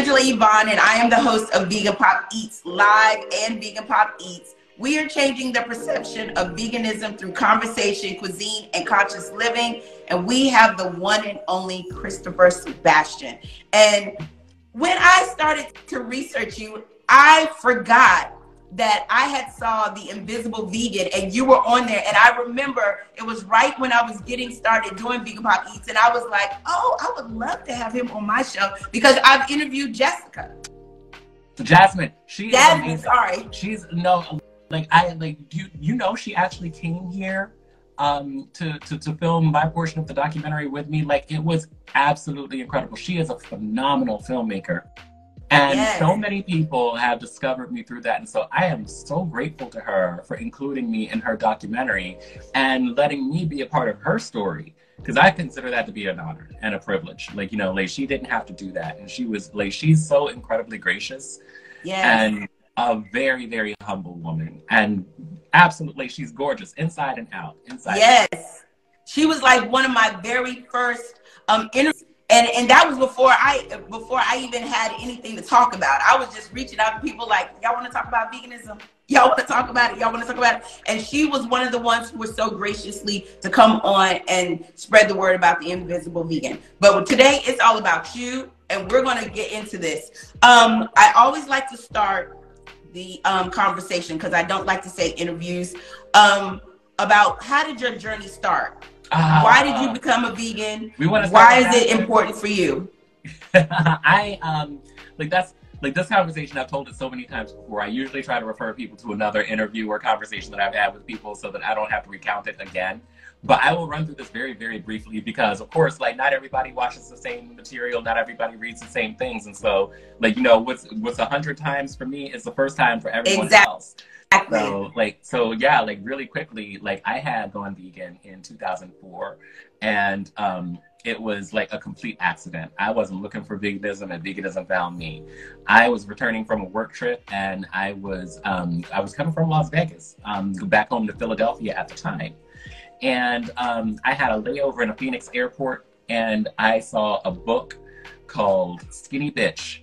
Angela Yvonne, and I am the host of Vegan Pop Eats Live and Vegan Pop Eats. We are changing the perception of veganism through conversation, cuisine, and conscious living. And we have the one and only Christopher Sebastian. And when I started to research you, I forgot that I had saw the Invisible Vegan and you were on there. And I remember it was right when I was getting started doing Vegan Pop Eats. And I was like, oh, I would love to have him on my show because I've interviewed Jessica. Jasmine, she is amazing. Sorry. She's she actually came here to film my portion of the documentary with me. Like, it was absolutely incredible. She is a phenomenal filmmaker. And so many people have discovered me through that. And so I am so grateful to her for including me in her documentary and letting me be a part of her story. Because I consider that to be an honor and a privilege. Like, she didn't have to do that. And she was she's so incredibly gracious. And a very, very humble woman. And absolutely, she's gorgeous inside and out. She was like one of my very first interviews. And that was before I even had anything to talk about. I was just reaching out to people like, y'all want to talk about veganism? Y'all want to talk about it? Y'all want to talk about it? And she was one of the ones who were so graciously to come on and spread the word about the Invisible Vegan. But today it's all about you, and we're going to get into this. I always like to start the conversation, because I don't like to say interviews, about how did your journey start? Why did you become a vegan? Why is it important for you? This conversation, I've told it so many times before. I usually try to refer people to another interview or conversation that I've had with people so that I don't have to recount it again. But I will run through this very, very briefly because, of course, not everybody watches the same material, not everybody reads the same things. And so, what's 100 times for me is the first time for everyone else. So really quickly, I had gone vegan in 2004, and it was like a complete accident. I wasn't looking for veganism, and veganism found me. I was returning from a work trip, and I was coming from Las Vegas, back home to Philadelphia at the time. And I had a layover in a Phoenix airport, and I saw a book called Skinny Bitch.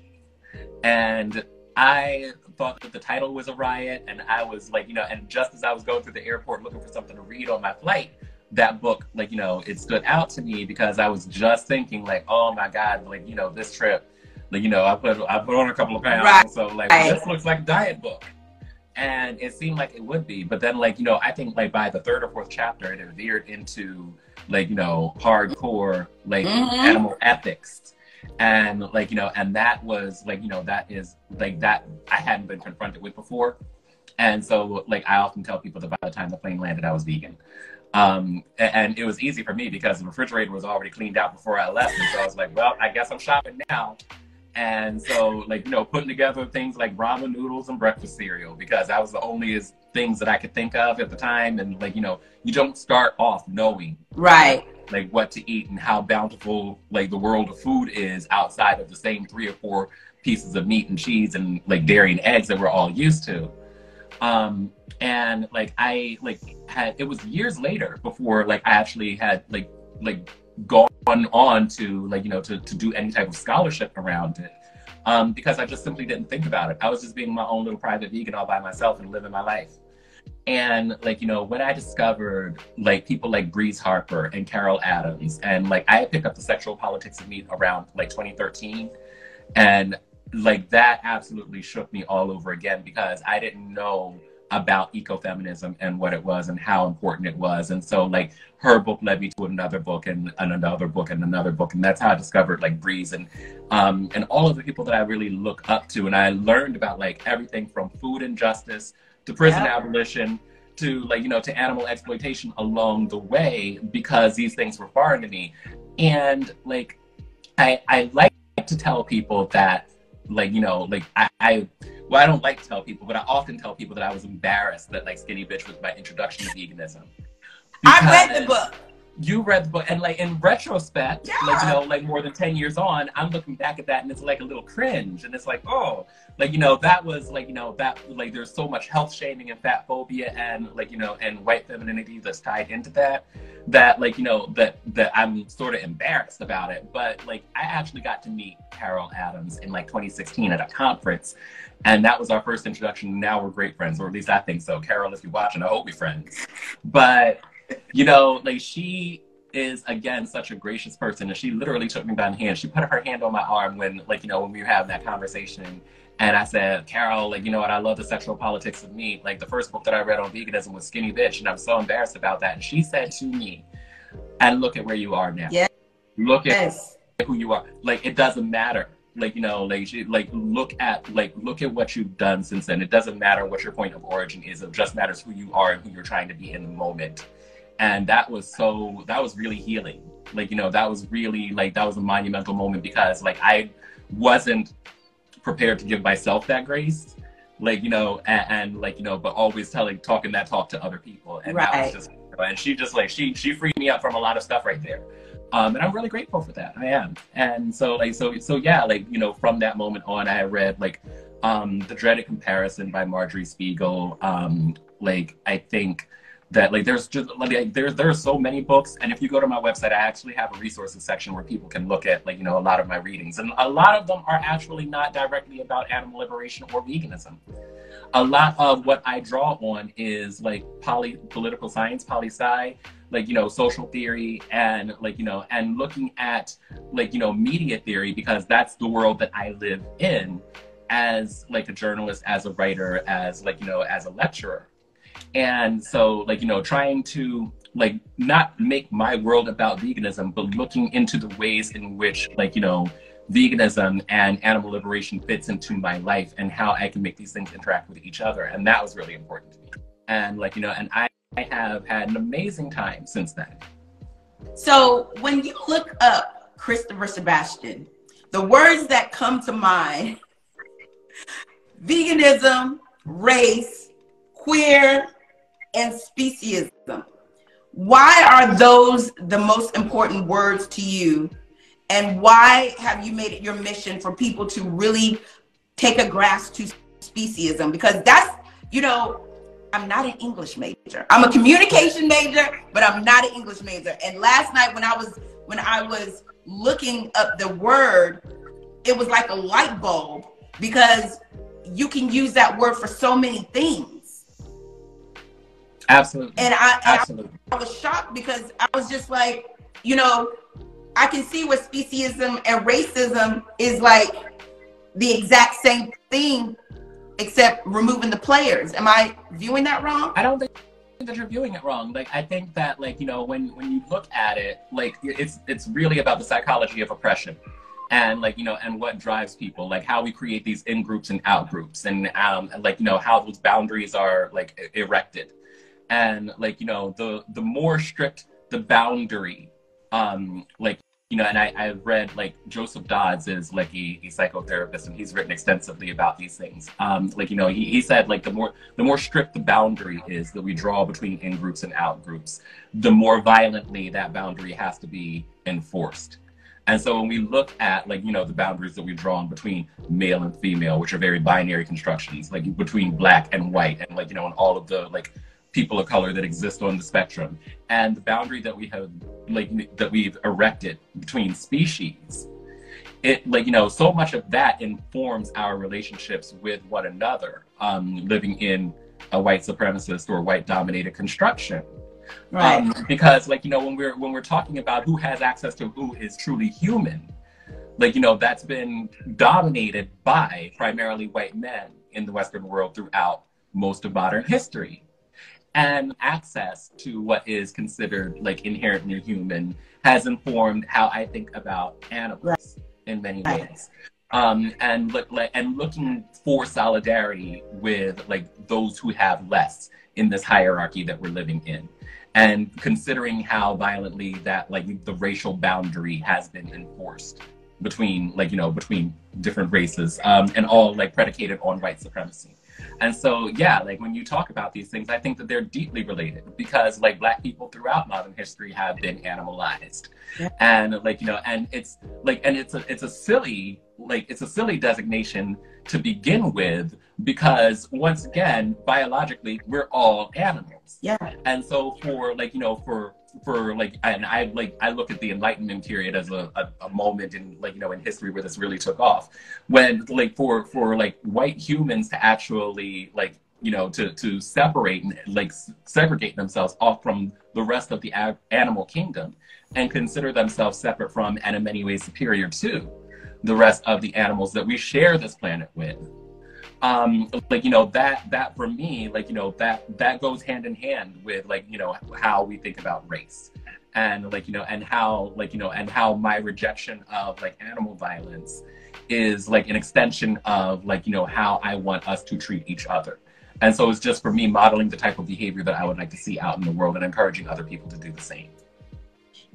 And I thought that the title was a riot, and I was and just as I was going through the airport looking for something to read on my flight, that book, it stood out to me because I was just thinking oh my God, this trip, I put on a couple of pounds, so this looks like a diet book. And it seemed like it would be, but then I think by the third or fourth chapter, it veered into hardcore animal ethics. And and that was that is that I hadn't been confronted with before. And so I often tell people that by the time the plane landed, I was vegan. And it was easy for me because the refrigerator was already cleaned out before I left. And so I was like, well, I guess I'm shopping now. And so putting together things like ramen noodles and breakfast cereal, because that was the only things that I could think of at the time. And you don't start off knowing what to eat and how bountiful the world of food is outside of the same 3 or 4 pieces of meat and cheese and dairy and eggs that we're all used to. And it was years later before I actually had gone on to to do any type of scholarship around it, because I just simply didn't think about it. I was just being my own little private vegan all by myself and living my life. And when I discovered people like Breeze Harper and Carol Adams, and I picked up the Sexual Politics of Meat around 2013, and that absolutely shook me all over again, because I didn't know about ecofeminism and what it was and how important it was. And so her book led me to another book and another book and another book, and that's how I discovered Breeze and all of the people that I really look up to. And I learned about everything from food injustice to prison abolition to to animal exploitation along the way, because these things were foreign to me. And I like to tell people that I don't like to tell people, but I often tell people that I was embarrassed that Skinny Bitch was my introduction to veganism. I read the book. You read the book, and in retrospect, more than 10 years on, I'm looking back at that, and it's a little cringe, and it's oh, that was there's so much health shaming and fat phobia and and white femininity that's tied into that that like, you know, that I'm sort of embarrassed about it. But like, I actually got to meet Carol Adams in like 2016 at a conference. And that was our first introduction. Now we're great friends, or at least I think so. Carol, if you're watching, I hope we're friends. But, you know, like she is, again, such a gracious person. And she literally took me by the hand. She put her hand on my arm when, like, you know, when we were having that conversation. And I said, Carol, like, you know what, I love the sexual politics of meat. Like, the first book that I read on veganism was Skinny Bitch, and I'm so embarrassed about that. And she said to me, and look at where you are now. Yes. Look at who you are. Like, it doesn't matter. Like, you know, like, look at what you've done since then. It doesn't matter what your point of origin is. It just matters who you are and who you're trying to be in the moment. And that was really healing. Like, you know, that was really, like, that was a monumental moment because, like, I wasn't prepared to give myself that grace, like, you know, and like, you know, but always talking that talk to other people. And that was just, and she just like, she freed me up from a lot of stuff right there. And I'm really grateful for that. I am. And so like, so yeah, like, you know, from that moment on, I read like, The Dreaded Comparison by Marjorie Spiegel. Like, I think that like there's just like there are so many books, and if you go to my website, I actually have a resources section where people can look at, like, you know, a lot of my readings, and a lot of them are actually not directly about animal liberation or veganism. A lot of what I draw on is like political science, poli-sci, like, you know, social theory, and like, you know, and looking at like, you know, media theory, because that's the world that I live in as like a journalist, as a writer, as like, you know, as a lecturer. And so, like, you know, trying to, like, not make my world about veganism, but looking into the ways in which, like, you know, veganism and animal liberation fits into my life and how I can make these things interact with each other. And that was really important to me. And, like, you know, and I have had an amazing time since then. So when you look up Christopher Sebastian, the words that come to mind: veganism, race, queer, and speciesism. Why are those the most important words to you? And why have you made it your mission for people to really take a grasp to speciesism? Because that's, you know, I'm not an English major. I'm a communication major, but I'm not an English major. And last night when I was looking up the word, it was like a light bulb, because you can use that word for so many things. Absolutely. And I was shocked, because I was just like, you know, I can see where speciesism and racism is like the exact same thing, except removing the players. Am I viewing that wrong? I don't think that you're viewing it wrong. Like, I think that, like, you know, when you look at it, like, it's really about the psychology of oppression. And, like, you know, and what drives people, like how we create these in groups and out groups, and like, you know, how those boundaries are like erected. And, like, you know, the more strict the boundary, like, you know, and I've read, like, Joseph Dodds is like a psychotherapist, and he's written extensively about these things. Like, you know, he said, like, the more strict the boundary is that we draw between in groups and out groups, the more violently that boundary has to be enforced. And so when we look at, like, you know, the boundaries that we've drawn between male and female, which are very binary constructions, like between black and white, and, like, you know, and all of the, like, people of color that exist on the spectrum, and the boundary that we have, like, that we've erected between species, it, like, you know, so much of that informs our relationships with one another, living in a white supremacist or white dominated construction. Right. Because, like, you know, when we're talking about who has access to who is truly human, like, you know, that's been dominated by primarily white men in the Western world throughout most of modern history. And access to what is considered, like, inherently human has informed how I think about animals in many ways. And looking for solidarity with, like, those who have less in this hierarchy that we're living in, and considering how violently that, like, the racial boundary has been enforced between, like, you know, between different races, and all, like, predicated on white supremacy. And so, yeah, like, when you talk about these things, I think that they're deeply related, because, like, Black people throughout modern history have been animalized. Yeah. And, like, you know, and it's like, and it's a silly designation to begin with, because once again, biologically, we're all animals. Yeah. And so for like, you know, for like, and I look at the Enlightenment period as a moment in, like, you know, in history where this really took off, when like for like white humans to actually, like, you know, to separate and like segregate themselves off from the rest of the animal kingdom and consider themselves separate from and in many ways superior to the rest of the animals that we share this planet with. Like, you know, that for me, like, you know, that goes hand in hand with, like, you know, how we think about race, and like, you know, and how, like, you know, and how my rejection of like animal violence is like an extension of, like, you know, how I want us to treat each other. And so it's just for me modeling the type of behavior that I would like to see out in the world and encouraging other people to do the same.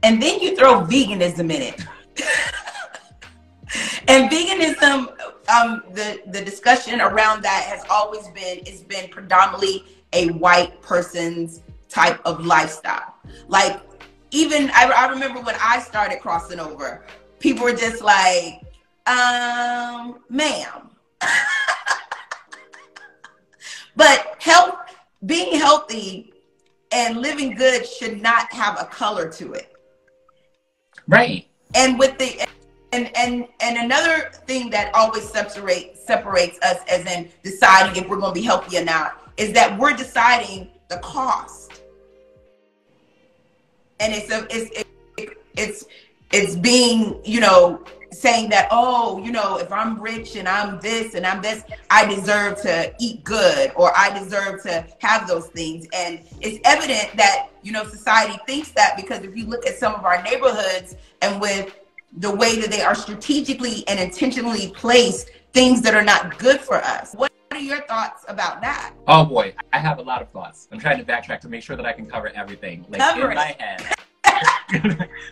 And then you throw veganism in it. And veganism, the discussion around that has always been, it's been predominantly a white person's type of lifestyle. Like, even, I remember when I started crossing over, people were just like, ma'am. But being healthy and living good should not have a color to it. Right. And with the, and another thing that always separates us as in deciding if we're going to be healthy or not is that we're deciding the cost. And it's being, you know, saying that, oh, you know, if I'm rich and I'm this and I'm this, I deserve to eat good, or I deserve to have those things. And it's evident that, you know, society thinks that, because if you look at some of our neighborhoods and with the way that they are strategically and intentionally placed things that are not good for us. What are your thoughts about that? Oh boy, I have a lot of thoughts. I'm trying to backtrack to make sure that I can cover everything. Like, in my head.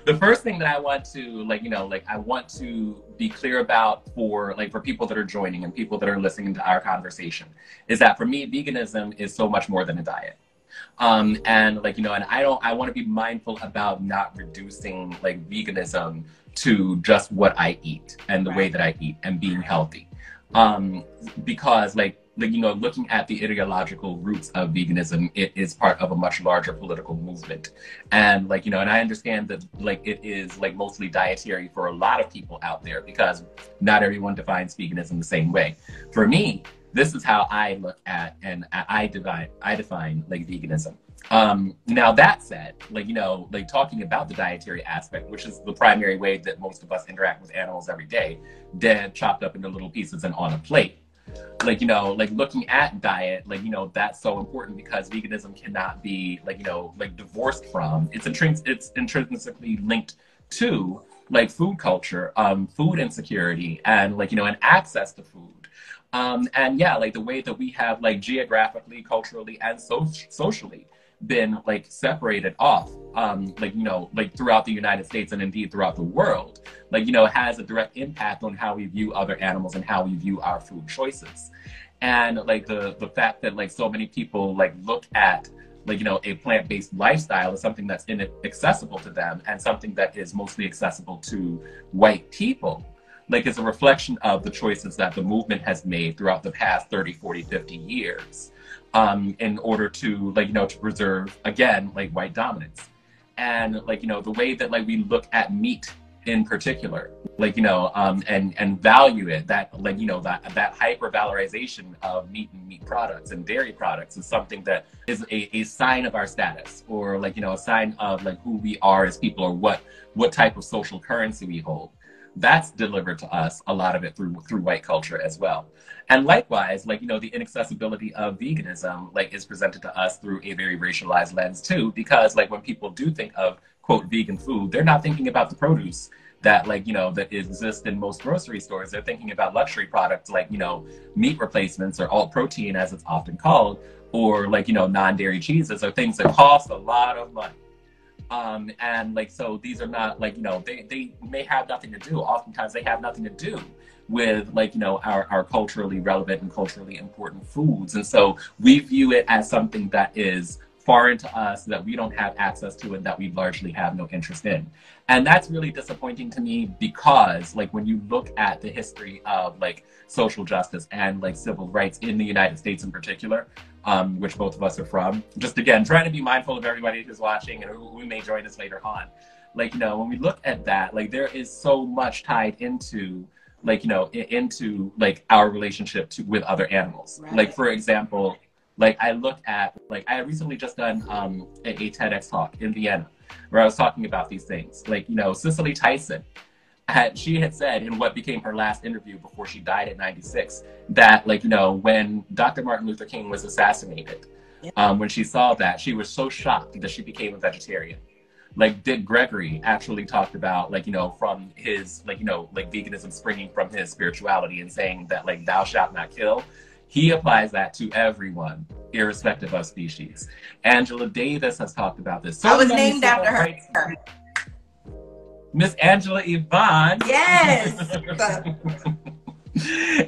The first thing that I want to, like, you know, like, I want to be clear about for people that are joining and people that are listening to our conversation is that for me, veganism is so much more than a diet. And like, you know, and I want to be mindful about not reducing like veganism to just what I eat and the way that I eat and being healthy. Because like, you know, looking at the ideological roots of veganism, it is part of a much larger political movement. And like, you know, and I understand that like it is like mostly dietary for a lot of people out there, because not everyone defines veganism the same way. For me, this is how I look at and I define like veganism. Now that said, like, you know, like talking about the dietary aspect, which is the primary way that most of us interact with animals every day, dead, chopped up into little pieces and on a plate. Like, you know, like looking at diet, like, you know, that's so important because veganism cannot be like, you know, like divorced from, it's intrinsically linked to like food culture, food insecurity, and like, you know, and access to food. And yeah, like the way that we have like geographically, culturally, and socially been like separated off, like, you know, like throughout the United States and indeed throughout the world, like, you know, has a direct impact on how we view other animals and how we view our food choices. And like the fact that like so many people like look at like, you know, a plant-based lifestyle as something that's inaccessible to them and something that is mostly accessible to white people, like is a reflection of the choices that the movement has made throughout the past 30, 40, 50 years. In order to, like, you know, to preserve, again, like white dominance. And like, you know, the way that like we look at meat in particular, like, you know, and value it, that like, you know, that hyper-valorization of meat and meat products and dairy products is something that is a sign of our status, or like, you know, a sign of like who we are as people, or what type of social currency we hold. That's delivered to us, a lot of it through white culture as well. And likewise, like, you know, the inaccessibility of veganism, like, is presented to us through a very racialized lens too, because like when people do think of quote vegan food, they're not thinking about the produce that like, you know, that exists in most grocery stores. They're thinking about luxury products like, you know, meat replacements or alt protein as it's often called, or like, you know, non-dairy cheeses, or things that cost a lot of money. And like, so these are not like, you know, they may have nothing to do. Oftentimes they have nothing to do with like, you know, our culturally relevant and culturally important foods. And so we view it as something that is foreign to us, that we don't have access to, and that we largely have no interest in. And that's really disappointing to me, because like when you look at the history of like social justice and like civil rights in the United States in particular, which both of us are from, just again, trying to be mindful of everybody who's watching and who may join us later on. Like, you know, when we look at that, like there is so much tied into like, you know, into like our relationship with other animals. Right. Like, for example, like I look at, like I recently just done a TEDx talk in Vienna where I was talking about these things. Like, you know, Cicely Tyson, she had said in what became her last interview before she died at 96, that like, you know, when Dr. Martin Luther King was assassinated, when she saw that, she was so shocked that she became a vegetarian. Like Dick Gregory actually talked about, like, you know, from his, like, you know, like veganism springing from his spirituality and saying that like thou shalt not kill. He applies that to everyone, irrespective of species. Angela Davis has talked about this. I was named after her. Miss Angela Yvonne. Yes.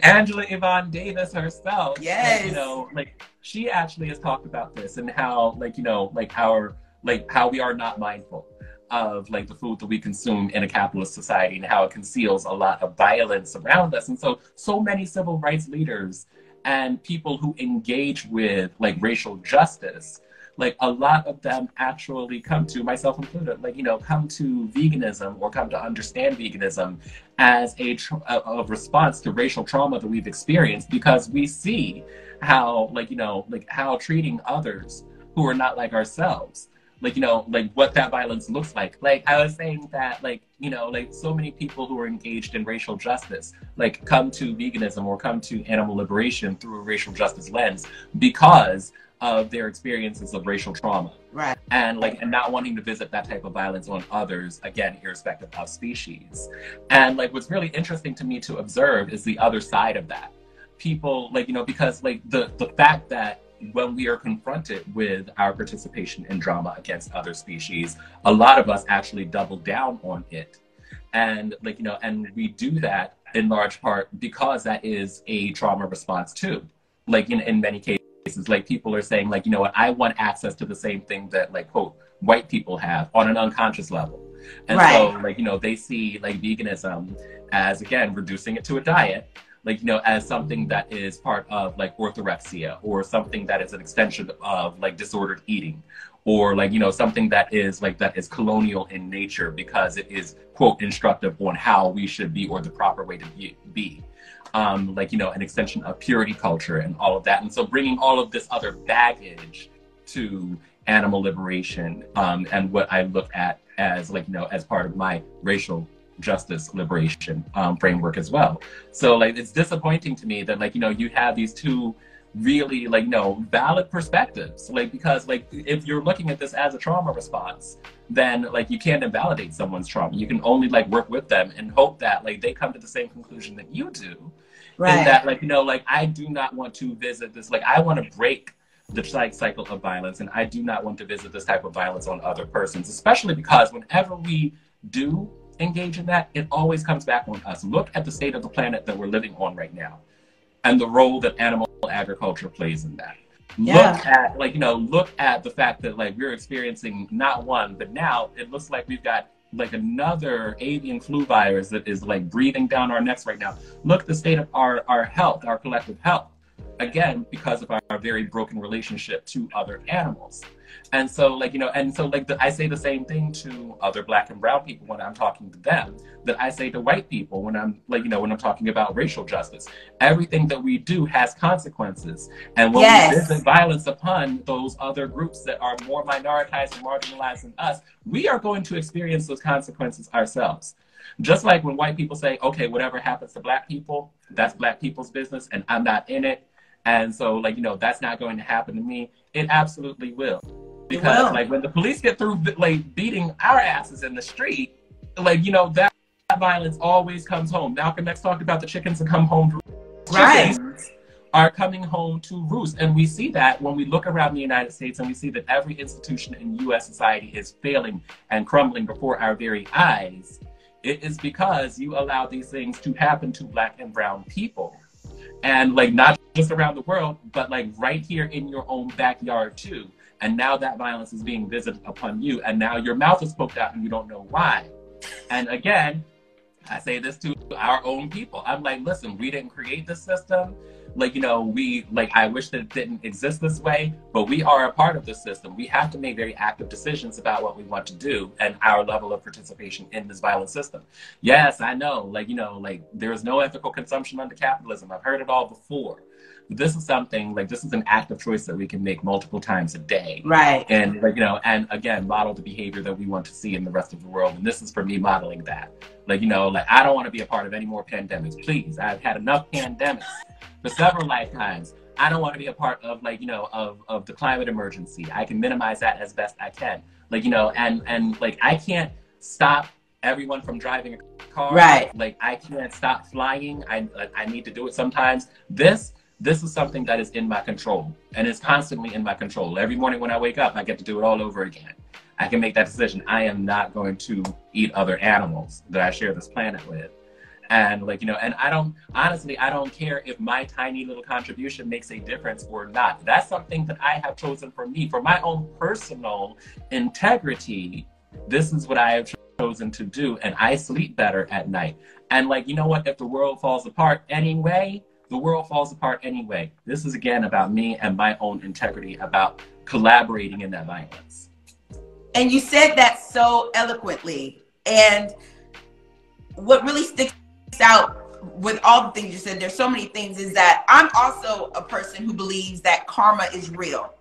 Angela Yvonne Davis herself. Yes. Like, you know, like she actually has talked about this and how, like, you know, like how we are not mindful of like the food that we consume in a capitalist society and how it conceals a lot of violence around us. And so many civil rights leaders and people who engage with like racial justice, like a lot of them actually come to, myself included, like, you know, come to veganism or come to understand veganism as a response to racial trauma that we've experienced, because we see how, like, you know, like how treating others who are not like ourselves, like, you know, like what that violence looks like. Like I was saying that, like, you know, like so many people who are engaged in racial justice, like come to veganism or come to animal liberation through a racial justice lens because of their experiences of racial trauma. Right. And like, and not wanting to visit that type of violence on others, again, irrespective of species. And like, what's really interesting to me to observe is the other side of that. People, like, you know, because like the fact that when we are confronted with our participation in drama against other species, a lot of us actually double down on it. And like, you know, and we do that in large part because that is a trauma response too. Like in many cases, like people are saying, like, you know what, I want access to the same thing that, like, quote, white people have on an unconscious level. And so, like, you know, they see like veganism as, again, reducing it to a diet, like, you know, as something that is part of like orthorexia, or something that is an extension of like disordered eating, or like, you know, something that is like, that is colonial in nature because it is, quote, instructive on how we should be or the proper way to be. Like, you know, an extension of purity culture and all of that. And so bringing all of this other baggage to animal liberation, and what I look at as, like, you know, as part of my racial justice liberation framework as well. So like, it's disappointing to me that, like, you know, you have these two really, like, you know, valid perspectives, like, because like if you're looking at this as a trauma response, then like you can't invalidate someone's trauma. You can only like work with them and hope that like they come to the same conclusion that you do. Right. And that, like, you know, like I do not want to visit this, like I want to break the cycle of violence, and I do not want to visit this type of violence on other persons, especially because whenever we do engage in that, it always comes back on us. Look at the state of the planet that we're living on right now and the role that animal agriculture plays in that. Yeah. Look at, like, you know, look at the fact that like we're experiencing not one, but now it looks like we've got like another avian flu virus that is like breathing down our necks right now. Look at the state of our health, our collective health, again, because of our very broken relationship to other animals. And so, like, you know, and so like I say the same thing to other Black and brown people when I'm talking to them that I say to white people when I'm, like, you know, when I'm talking about racial justice. Everything that we do has consequences. And when we visit violence upon those other groups that are more minoritized and marginalized than us, we are going to experience those consequences ourselves. Just like when white people say, okay, whatever happens to Black people, that's Black people's business and I'm not in it. And so, like, you know, that's not going to happen to me. It absolutely will. Because, like, when the police get through, like, beating our asses in the street, like, you know, that violence always comes home. Malcolm X talked about the chickens that come home to roost. Right. Chickens are coming home to roost. And we see that when we look around the United States and we see that every institution in U.S. society is failing and crumbling before our very eyes. It is because you allow these things to happen to Black and brown people. And, like, not just around the world, but, like, right here in your own backyard, too. And now that violence is being visited upon you. And now your mouth is poked out and you don't know why. And again, I say this to our own people. I'm like, listen, we didn't create this system. Like, you know, I wish that it didn't exist this way, but we are a part of the system. We have to make very active decisions about what we want to do and our level of participation in this violent system. Yes, I know, like, you know, like there's no ethical consumption under capitalism. I've heard it all before. But this is something, like, this is an active choice that we can make multiple times a day. Right. And, like, you know, and again, model the behavior that we want to see in the rest of the world. And this is for me modeling that. Like, you know, like, I don't want to be a part of any more pandemics. Please, I've had enough pandemics for several lifetimes. I don't want to be a part of, like, you know, of the climate emergency. I can minimize that as best I can. Like, you know, and like, I can't stop everyone from driving a car. Right. Like, I can't stop flying. I need to do it sometimes. This is something that is in my control, and it's constantly in my control. Every morning when I wake up, I get to do it all over again. I can make that decision. I am not going to eat other animals that I share this planet with. And, like, you know, and I don't care if my tiny little contribution makes a difference or not. That's something that I have chosen for me, for my own personal integrity. This is what I have chosen to do, and I sleep better at night. And, like, you know what, if the world falls apart anyway, the world falls apart anyway. This is, again, about me and my own integrity, about collaborating in that violence. And you said that so eloquently. And what really sticks out with all the things you said, there's so many things, is that I'm also a person who believes that karma is real.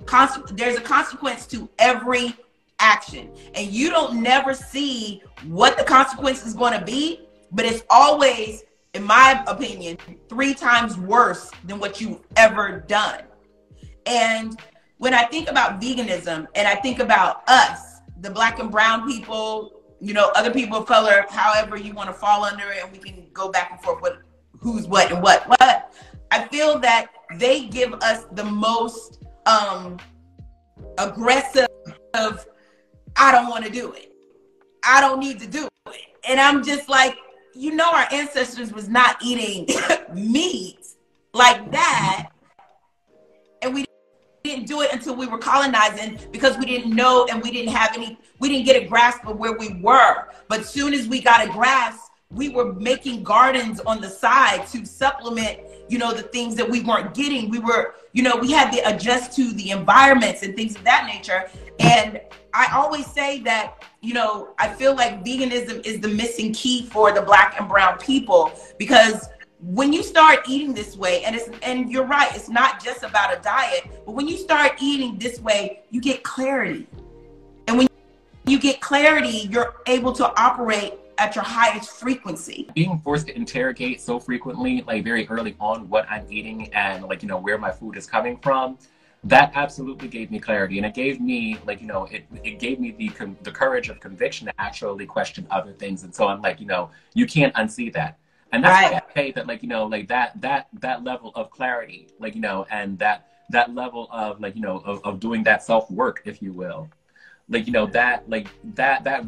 There's a consequence to every action. And you don't never see what the consequence is going to be, but it's always, in my opinion, 3 times worse than what you've ever done. And when I think about veganism and I think about us, the Black and brown people, you know, other people of color, however you want to fall under it, and we can go back and forth with who's what and what. I feel that they give us the most aggressive, I don't want to do it. I don't need to do it. And I'm just like, you know, our ancestors was not eating meat like that. And we didn't do it until we were colonizing, because we didn't know, and we didn't get a grasp of where we were. But soon as we got a grasp, we were making gardens on the side to supplement, you know, the things that we weren't getting. We were, you know, we had to adjust to the environments and things of that nature. And I always say that, you know, I feel like veganism is the missing key for the Black and brown people, because when you start eating this way, and you're right, it's not just about a diet, but when you start eating this way, you get clarity. And when you get clarity, you're able to operate at your highest frequency. Being forced to interrogate so frequently, like very early on, what I'm eating and, like, you know, where my food is coming from, that absolutely gave me clarity. And it gave me, like, you know, it gave me the courage of conviction to actually question other things. And so I'm like, you know, you can't unsee that. And that's why I say that, like, you know, like that level of clarity, like, you know, and that level of, like, you know, of doing that self-work, if you will. Like, you know, that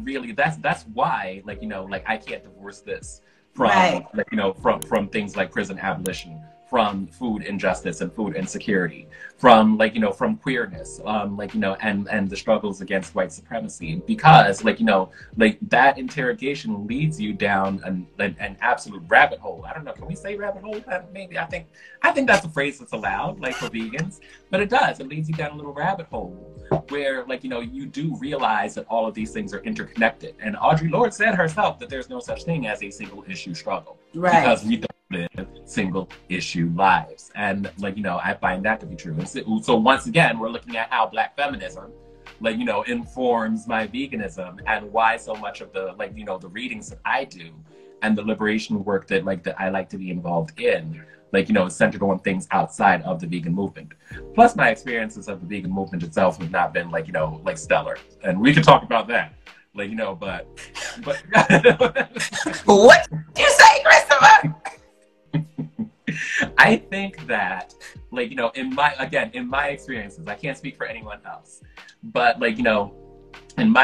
really, that's why, like, you know, like, I can't divorce this from, like, you know, from things like prison abolition, from food injustice and food insecurity, from, like, you know, from queerness, like, you know, and the struggles against white supremacy, because, like, you know, like, that interrogation leads you down an absolute rabbit hole. I don't know, can we say rabbit hole? Maybe, I think that's a phrase that's allowed, like, for vegans, but it does. It leads you down a little rabbit hole where, like, you know, you do realize that all of these things are interconnected. And Audre Lorde said herself that there's no such thing as a single issue struggle, because we don't live single issue lives. And, like, you know, I find that to be true. And so once again, we're looking at how Black feminism, like, you know, informs my veganism, and why so much of the, like, you know, the readings that I do and the liberation work that, like, that I like to be involved in, like, you know, centered on things outside of the vegan movement. Plus, my experiences of the vegan movement itself have not been, like, you know, like, stellar. And we could talk about that, like, you know, but what you say, Christopher? I think that, like, you know, in my experiences, I can't speak for anyone else, but, like, you know, and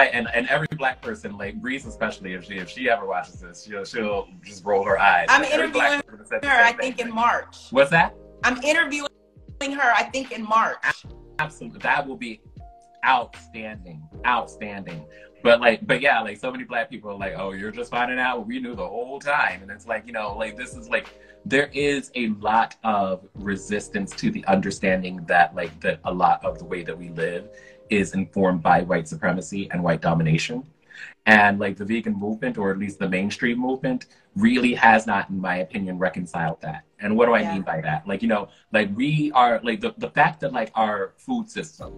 every Black person, like Breeze especially, if she ever watches this, she'll just roll her eyes. I'm interviewing her, I think, in March. What's that? I'm interviewing her, I think, in March. Absolutely, that will be outstanding. But yeah, like so many Black people are like, oh, you're just finding out what we knew the whole time. And it's like, you know, like this is like, there is a lot of resistance to the understanding that like that a lot of the way that we live is informed by white supremacy and white domination. And like the vegan movement, or at least the mainstream movement, really has not, in my opinion, reconciled that. And what do I mean by that? Like, you know, like we are like the fact that like our food system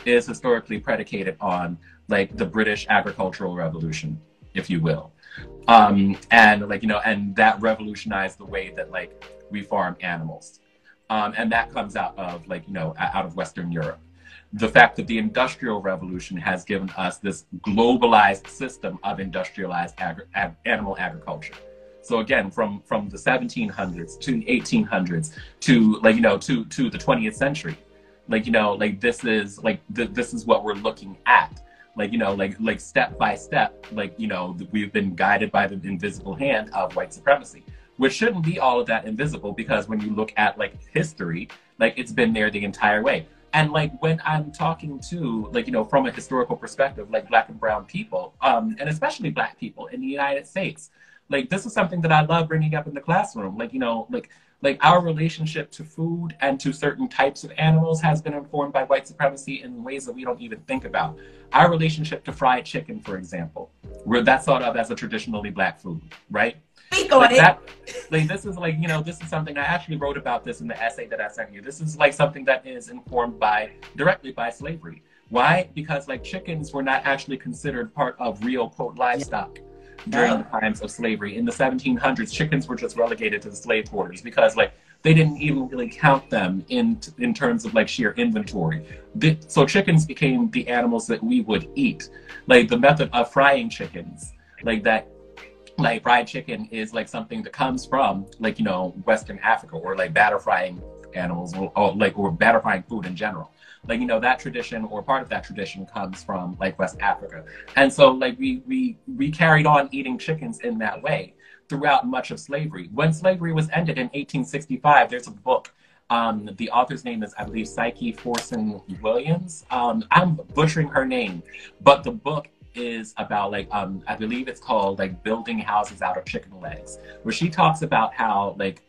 is historically predicated on like the British agricultural revolution, if you will. And like, you know, and that revolutionized the way that like we farm animals. And that comes out of like, you know, out of Western Europe. The fact that the Industrial Revolution has given us this globalized system of industrialized animal agriculture. So again, from the 1700s to the 1800s to like, you know, to the 20th century, like, you know, like this is like, this is what we're looking at. Like, you know, like step by step, like, you know, we've been guided by the invisible hand of white supremacy, which shouldn't be all of that invisible, because when you look at like history, like it's been there the entire way. And like when I'm talking to like, you know, from a historical perspective, like Black and brown people, and especially Black people in the United States, like this is something that I love bringing up in the classroom. Like, you know, like our relationship to food and to certain types of animals has been informed by white supremacy in ways that we don't even think about. Our relationship to fried chicken, for example, where that's thought of as a traditionally Black food, right? Like that, like this is like, you know, this is something I actually wrote about this in the essay that I sent you. This is like something that is informed directly by slavery. Why? Because like chickens were not actually considered part of real, quote, livestock during the times of slavery. In the 1700s, chickens were just relegated to the slave quarters because like they didn't even really count them in terms of like sheer inventory. So chickens became the animals that we would eat. Like the method of frying chickens, like that, like fried chicken is like something that comes from like, you know, Western Africa, or like batter frying animals, or batter frying food in general. Like, you know, that tradition, or part of that tradition, comes from like West Africa. And so like we carried on eating chickens in that way throughout much of slavery. When slavery was ended in 1865, there's a book. The author's name is, I believe, Psyche Forson Williams. I'm butchering her name, but the book is about like I believe it's called like Building Houses Out of Chicken Legs, where she talks about how like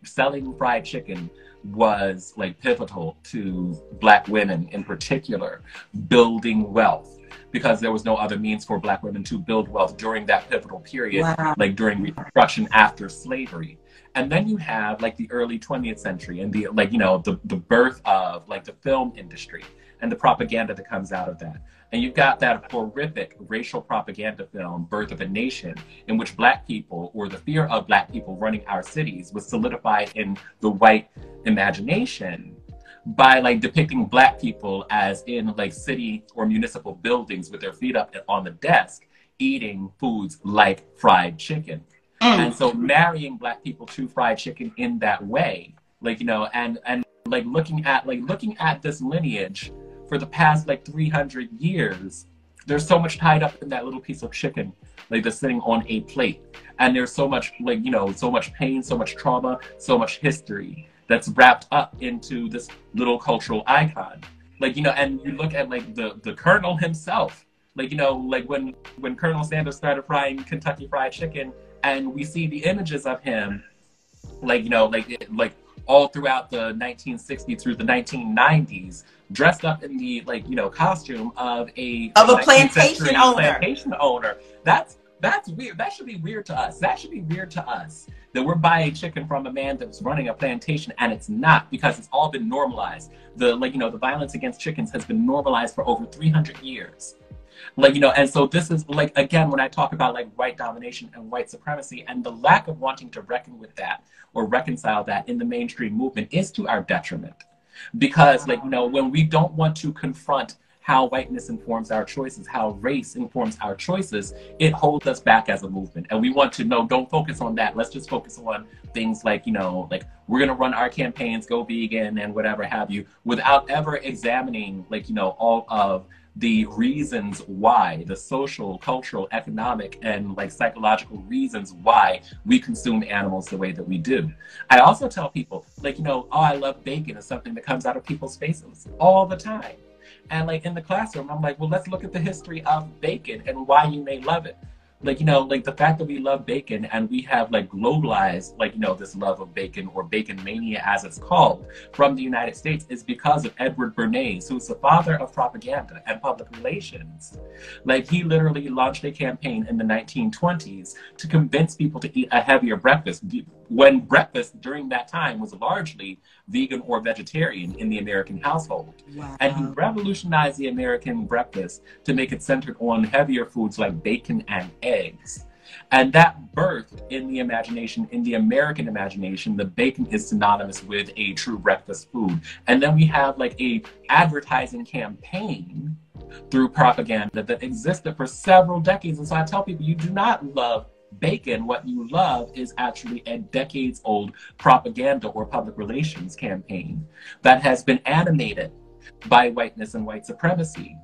selling fried chicken was like pivotal to Black women in particular building wealth, because there was no other means for Black women to build wealth during that pivotal period. Wow. Like during Reconstruction after slavery. And then you have like the early 20th century and the like, you know, the birth of like the film industry and the propaganda that comes out of that. And you've got that horrific racial propaganda film, Birth of a Nation, in which Black people, or the fear of Black people running our cities, was solidified in the white imagination by like depicting Black people as in like city or municipal buildings with their feet up on the desk, eating foods like fried chicken. And so marrying Black people to fried chicken in that way, like, you know, and like looking at this lineage for the past like 300 years, there's so much tied up in that little piece of chicken, like that's sitting on a plate. And there's so much, like, you know, so much pain, so much trauma, so much history that's wrapped up into this little cultural icon. Like, you know, and you look at like the Colonel himself, like, you know, like when Colonel Sanders started frying Kentucky Fried Chicken, and we see the images of him, like, you know, like all throughout the 1960s through the 1990s, dressed up in the, like, you know, costume of a plantation owner. That's weird. That should be weird to us. That should be weird to us, that we're buying chicken from a man that's running a plantation, and it's not, because it's all been normalized. The, like, you know, the violence against chickens has been normalized for over 300 years. Like, you know, and so this is like, again, when I talk about like white domination and white supremacy and the lack of wanting to reckon with that or reconcile that in the mainstream movement is to our detriment. Because, like, you know, when we don't want to confront how whiteness informs our choices, how race informs our choices, it holds us back as a movement. And we want to know, don't focus on that. Let's just focus on things like, you know, like we're going to run our campaigns, go vegan and whatever have you, without ever examining, like, you know, all of the reasons why, the social, cultural, economic, and like psychological reasons why we consume animals the way that we do. I also tell people, like, you know, oh, I love bacon is something that comes out of people's faces all the time. And like in the classroom, I'm like, well, let's look at the history of bacon and why you may love it. Like, you know, like the fact that we love bacon and we have like globalized, like, you know, this love of bacon, or bacon mania as it's called, from the United States is because of Edward Bernays, who's the father of propaganda and public relations. Like, he literally launched a campaign in the 1920s to convince people to eat a heavier breakfast, when breakfast during that time was largely vegan or vegetarian in the American household. Wow. And he revolutionized the American breakfast to make it centered on heavier foods like bacon and eggs. And that birthed in the imagination, in the American imagination, the bacon is synonymous with a true breakfast food. And then we have like a advertising campaign through propaganda that existed for several decades. And so I tell people, you do not love bacon. What you love is actually a decades-old propaganda or public relations campaign that has been animated by whiteness and white supremacy,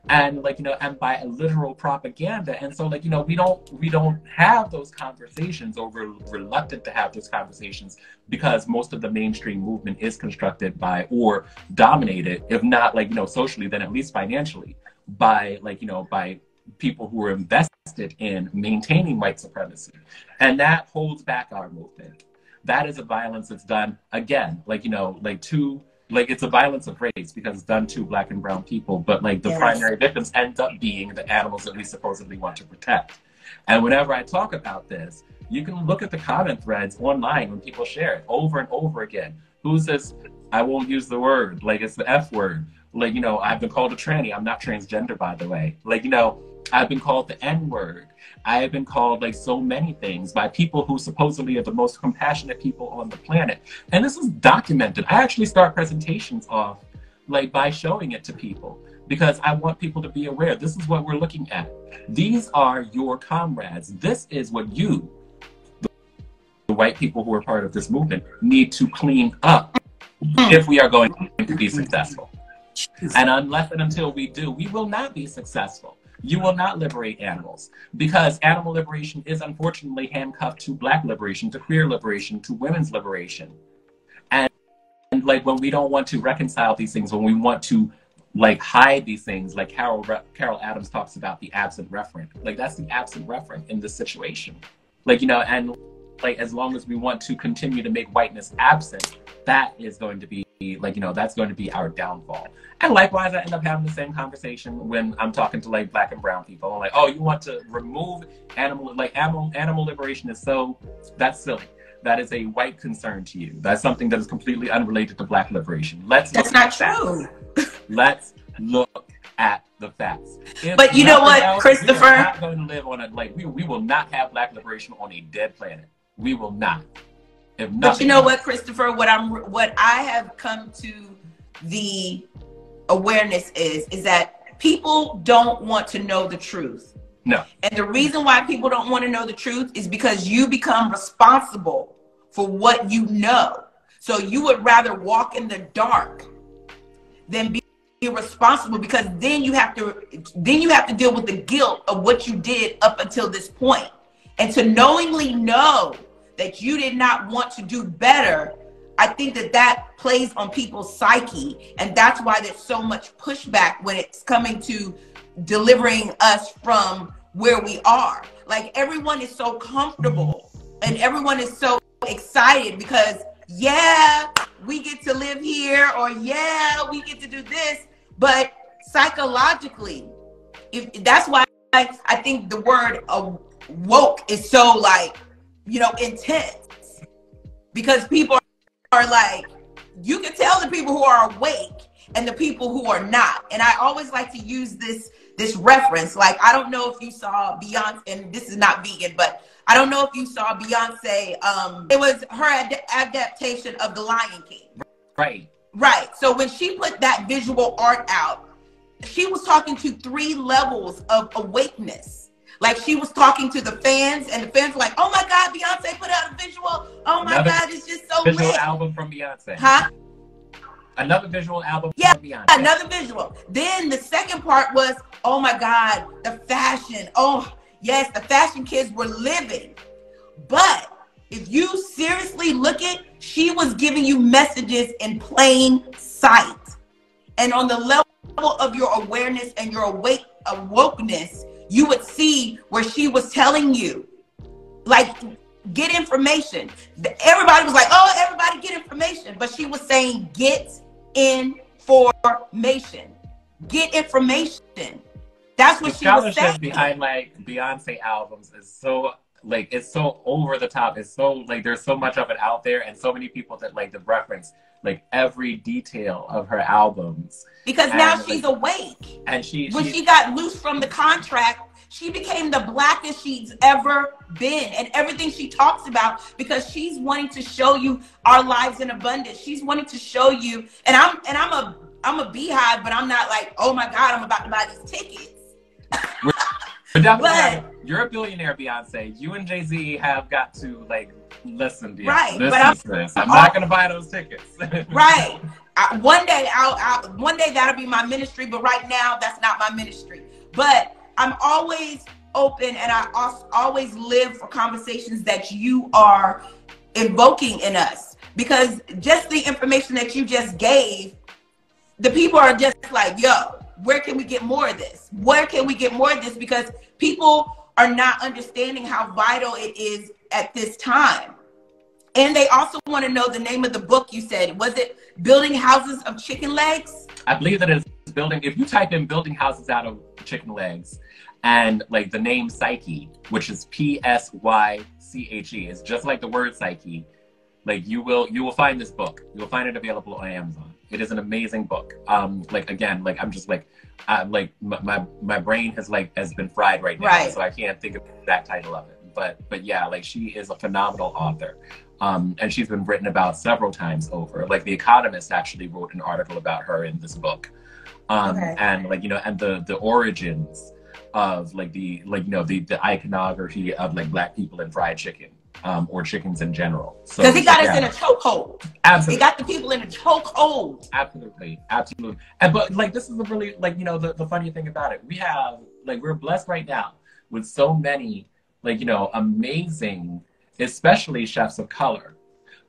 and like, you know, and by a literal propaganda. And so, like, you know, we don't have those conversations, or we're reluctant to have those conversations, because most of the mainstream movement is constructed by, or dominated, if not like, you know, socially, then at least financially, by like, you know, by people who are invested in maintaining white supremacy. And that holds back our movement. That is a violence that's done, again, like, you know, like to, like, it's a violence of race because it's done to Black and brown people, but like the primary victims end up being the animals that we supposedly want to protect. And whenever I talk about this, you can look at the comment threads online when people share it over and over again. Who's this? I won't use the word, like it's the F word. Like, you know, I've been called a tranny. I'm not transgender, by the way. Like, you know, I've been called the N-word. I have been called like so many things by people who supposedly are the most compassionate people on the planet. And this is documented. I actually start presentations off like by showing it to people, because I want people to be aware. This is what we're looking at. These are your comrades. This is what you, the white people who are part of this movement, need to clean up if we are going to be successful. And unless and until we do, we will not be successful. You will not liberate animals, because animal liberation is unfortunately handcuffed to Black liberation, to queer liberation, to women's liberation. And like when we don't want to reconcile these things, when we want to like hide these things, like Carol Adams talks about the absent referent. Like that's the absent referent in this situation. Like, you know, and like as long as we want to continue to make whiteness absent, that is going to be like, you know, that's going to be our downfall. And likewise, I end up having the same conversation when I'm talking to like Black and brown people. I'm like, oh, you want to remove animal liberation is that's silly. That is a white concern to you. That's something that is completely unrelated to Black liberation. That's not true. Let's look at the facts. But you know what, Christopher? We are not going to live on a, like, we will not have Black liberation on a dead planet. We will not. But you know what, Christopher? What I have come to the awareness is that people don't want to know the truth. No. And the reason why people don't want to know the truth is because you become responsible for what you know. So you would rather walk in the dark than be responsible, because then you have to deal with the guilt of what you did up until this point. And to knowingly know that you did not want to do better, I think that plays on people's psyche. And that's why there's so much pushback when it's coming to delivering us from where we are. Like, everyone is so comfortable and everyone is so excited because, yeah, we get to live here, or yeah, we get to do this. But psychologically, that's why I think the word woke is so, like, you know, intense, because people are like, you can tell the people who are awake and the people who are not. And I always like to use this reference. Like, I don't know if you saw Beyonce, and this is not vegan, but I don't know if you saw Beyonce. It was her adaptation of The Lion King. Right. So when she put that visual art out, she was talking to 3 levels of awakeness. Like, she was talking to the fans, and the fans were like, oh my God, Beyonce put out a visual. Oh my God, it's just so visual lit. album from Beyonce. Huh? Another visual album from Beyonce. Another visual. Then the second part was, oh my God, the fashion. Oh, yes, the fashion kids were living. But if you seriously look at, she was giving you messages in plain sight. And on the level of your awareness and your awokeness, you would see where she was telling you, like, get information. Everybody was like, oh, everybody get information. But she was saying, get information. Get information. That's what the she was saying. scholarship behind like Beyonce albums is so like, it's so over the top. It's so like, there's so much of it out there, and so many people that like to reference like every detail of her albums. Because now she's awake. And when she got loose from the contract, she became the blackest she's ever been. And everything she talks about, because she's wanting to show you our lives in abundance. She's wanting to show you, and I'm a beehive, but I'm not like, oh my God, I'm about to buy these tickets. But you're a billionaire, Beyonce. You and Jay-Z have got to like listen to right. I'm not gonna buy those tickets. Right. One day that'll be my ministry, but right now that's not my ministry. But I'm always open, and I always live for conversations that you are invoking in us, because just the information that you just gave, the people are just like, yo, where can we get more of this? Where can we get more of this? Because people are not understanding how vital it is at this time. And they also want to know the name of the book you said. Was it Building Houses of Chicken Legs? I believe that it's building, if you type in building houses out of chicken legs and like the name Psyche, which is Psyche, it's just like the word psyche, like you will find this book. You will find it available on Amazon. It is an amazing book. Like again, like I'm just like, my brain has been fried right now, right. So I can't think of that title of it. But yeah, like she is a phenomenal author. And she's been written about several times over. Like The Economist actually wrote an article about her in this book. And like, you know, and the origins of like the iconography of like Black people in fried chicken, or chickens in general. So because he got us in a chokehold. Absolutely. He got the people in a chokehold. Absolutely. And but like, this is a really, like, you know, the funny thing about it, we're blessed right now with so many, like, you know, amazing, especially chefs of color,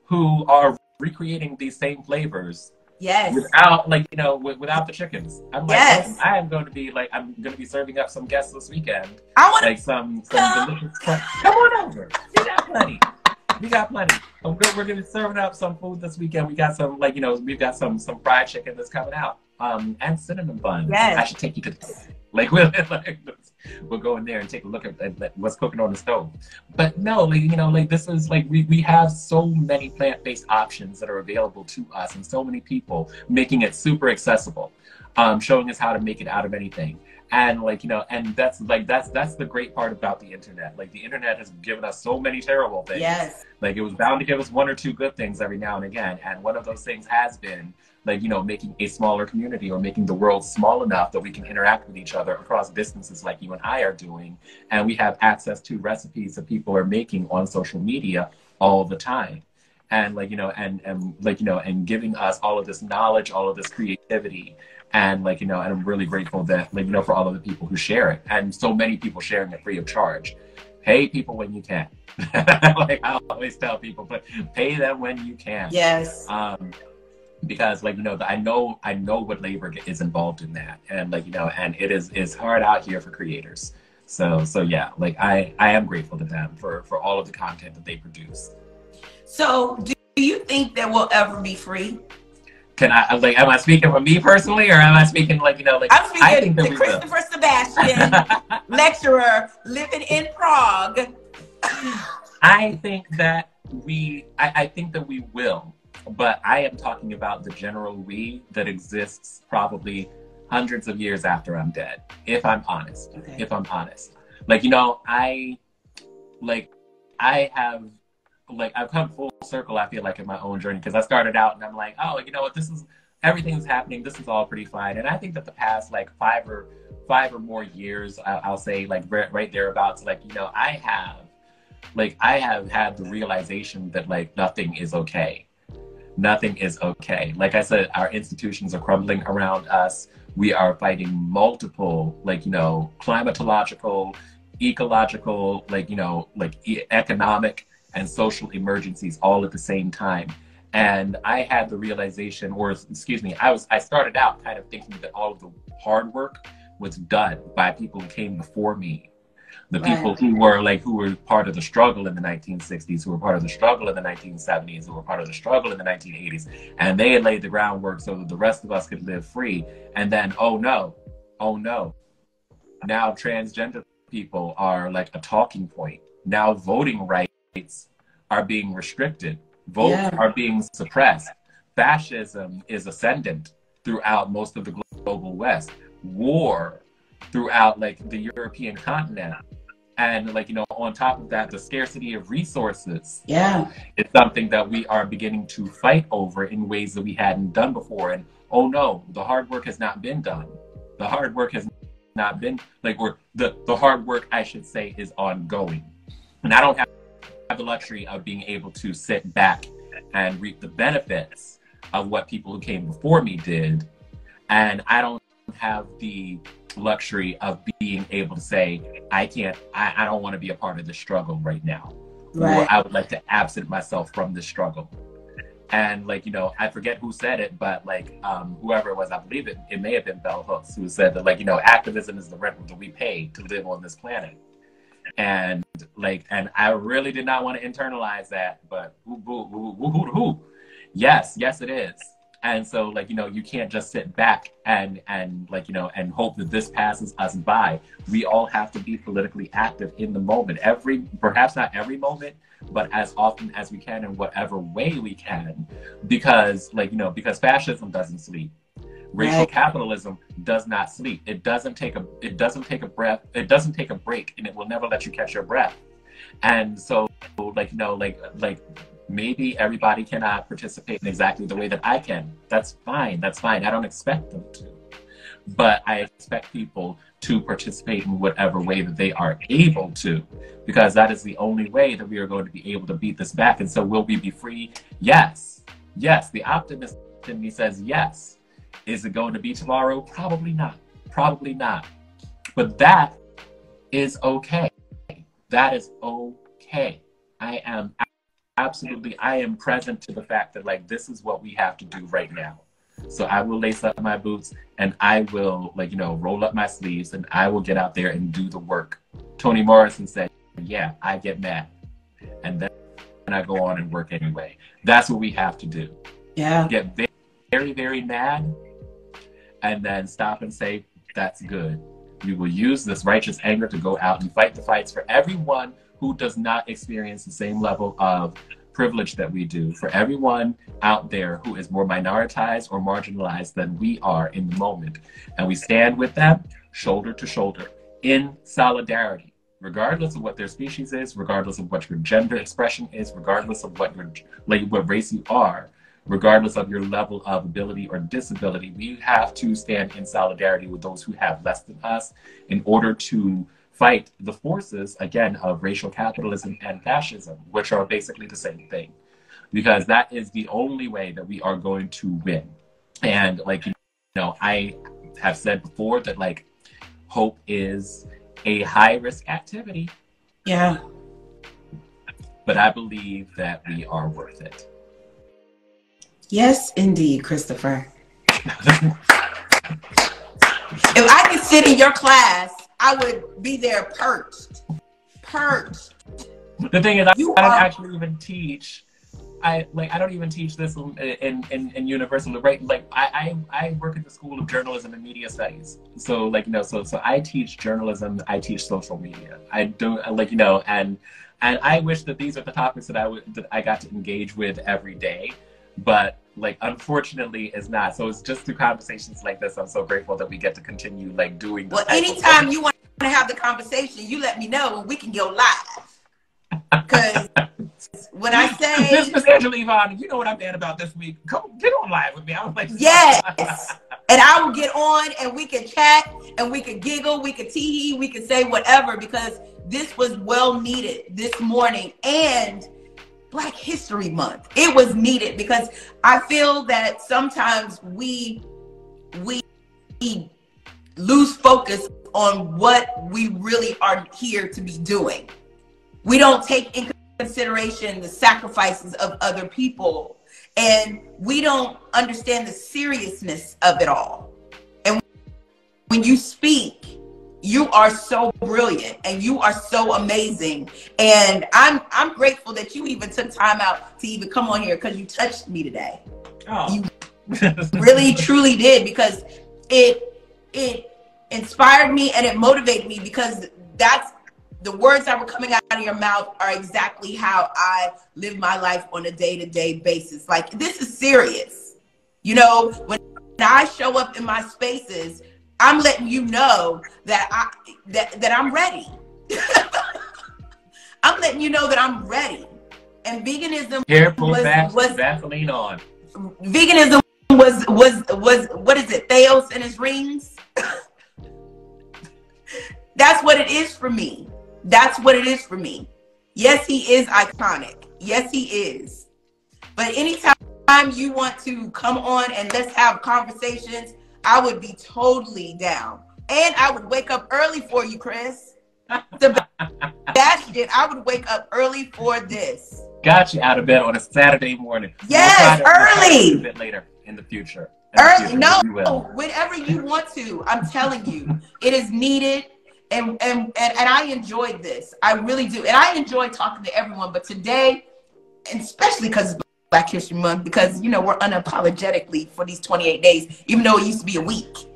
who are recreating these same flavors. Yes. Without, like, you know, without the chickens. I'm like, yes. I'm going to be serving up some guests this weekend. I want like some delicious. Come on over. We got plenty. We're going to be serving up some food this weekend. We got some, like, you know, we've got some fried chicken that's coming out. And cinnamon buns. Yes. I should take you to we'll go in there and take a look at what's cooking on the stove. But no, like, you know, like, this is like, we have so many plant-based options that are available to us, and so many people making it super accessible, showing us how to make it out of anything. And like, you know, and that's the great part about the internet. Like, the internet has given us so many terrible things. Yes. Like, it was bound to give us one or two good things every now and again. And one of those things has been, like, you know, making a smaller community, or making the world small enough that we can interact with each other across distances like you and I are doing. And we have access to recipes that people are making on social media all the time. And like, you know, and like, you know, and giving us all of this knowledge, all of this creativity. And like, you know, and I'm really grateful that, like, you know, for all of the people who share it, and so many people sharing it free of charge. Pay people when you can. Like I always tell people, but pay them when you can. Yes. Because, like, you know, I know what labor is involved in that, and like, you know, and it's hard out here for creators. So yeah, like I am grateful to them for all of the content that they produce. So do you think that we'll ever be free? Can I, like, am I speaking for me personally, or am I speaking, like, you know, like, I'm speaking to Christopher Sebastian, lecturer living in Prague. I think that we will, but I am talking about the general we that exists probably hundreds of years after I'm dead, if I'm honest. Okay. If I'm honest. Like, you know, I've come full circle, I feel like, in my own journey, because I started out and I'm like, oh, you know what, everything's happening, this is all pretty fine. And I think that the past, like, five or more years, I'll say, like, right thereabouts, like, you know, I have had the realization that, like, nothing is okay. Nothing is okay. Like I said, our institutions are crumbling around us. We are fighting multiple, like, you know, climatological, ecological, like, you know, like economic and social emergencies all at the same time. And I had the realization, or excuse me, I started out kind of thinking that all of the hard work was done by people who came before me. The people who were part of the struggle in the 1960s, who were part of the struggle in the 1970s, who were part of the struggle in the 1980s. And they had laid the groundwork so that the rest of us could live free. And then, oh no, now transgender people are like a talking point. Now voting rights are being restricted. Votes are being suppressed. Fascism is ascendant throughout most of the global West. War throughout like the European continent. And like, you know, on top of that, the scarcity of resources is something that we are beginning to fight over in ways that we hadn't done before. And oh no, the hard work has not been done. The hard work has not been the hard work, I should say, is ongoing. And I don't have the luxury of being able to sit back and reap the benefits of what people who came before me did. And I don't have the luxury of being able to say, I don't want to be a part of the struggle right now. Or I would like to absent myself from the struggle. And like, you know, I forget who said it, but like whoever it was, I believe it may have been Bell Hooks, who said that, like, you know, activism is the rent that we pay to live on this planet. And like, and I really did not want to internalize that, but yes, it is. And so, like, you know, you can't just sit back and like, you know, and hope that this passes us by. We all have to be politically active in the moment. Perhaps not every moment, but as often as we can in whatever way we can. Because, like, you know, because fascism doesn't sleep. Racial capitalism does not sleep. It doesn't take a breath. It doesn't take a break, and it will never let you catch your breath. And so, like, you know, like maybe everybody cannot participate in exactly the way that I can. That's fine. I don't expect them to. But I expect people to participate in whatever way that they are able to, because that is the only way that we are going to be able to beat this back. And so will we be free? Yes. The optimist in me says yes. Is it going to be tomorrow? Probably not. But that is okay. That is okay. I am present to the fact that, like, this is what we have to do right now. So I will lace up my boots and I will, like, you know, roll up my sleeves and I will get out there and do the work. Toni Morrison said, yeah, I get mad. And then I go on and work anyway. That's what we have to do. Yeah. Get very, very mad and then stop and say, that's good. We will use this righteous anger to go out and fight the fights for everyone who does not experience the same level of privilege that we do, for everyone out there who is more minoritized or marginalized than we are in the moment. And we stand with them shoulder to shoulder in solidarity, regardless of what their species is, regardless of what your gender expression is, regardless of what race you are, regardless of your level of ability or disability. We have to stand in solidarity with those who have less than us in order to fight the forces, again, of racial capitalism and fascism, which are basically the same thing, because that is the only way that we are going to win. And, like, you know, I have said before that, like, hope is a high-risk activity. Yeah. But I believe that we are worth it. Yes, indeed, Christopher. If I could sit in your class, I would be there perched. The thing is, I don't actually even teach. I don't even teach this in university, right? Like, I work at the School of Journalism and Media Studies. So, like, you know, so I teach journalism. I teach social media. I do, like, you know, and I wish that these are the topics that I got to engage with every day. But, like, unfortunately, it's not. So it's just through conversations like this, I'm so grateful that we get to continue, like, doing this. Well, anytime you want to have the conversation, you let me know and we can go live. Because when I say... Miss Angela Yvonne, you know what I'm mad about this week? Come get on live with me. I was like... Yes. And I will get on and we can chat and we can giggle, we can tee-hee, we can say whatever, because this was well needed this morning. And Black History Month. It was needed because I feel that sometimes we lose focus on what we really are here to be doing. We don't take in consideration the sacrifices of other people And we don't understand the seriousness of it all. And when you speak, you are so brilliant and you are so amazing. And I'm grateful that you even took time out to even come on here, because you touched me today. Oh. You really truly did, because it inspired me and it motivated me, because that's the words that were coming out of your mouth are exactly how I live my life on a day-to-day basis. Like, this is serious. You know, when I show up in my spaces, I'm letting you know that I'm ready. I'm letting you know that I'm ready. And veganism was Vaseline on. Veganism was what is it? Theos and his rings. That's what it is for me. That's what it is for me. Yes, he is iconic. Yes, he is. But anytime you want to come on and let's have conversations, I would be totally down. And I would wake up early for you, Chris. Sebastian, I would wake up early for this. Got you out of bed on a Saturday morning. Yes, early. A bit later in the future. Early, no, whenever you want to. I'm telling you, it is needed. And I enjoyed this. I really do. And I enjoy talking to everyone. But today, and especially because it's Black History Month, because, you know, we're unapologetically for these 28 days, even though it used to be a week.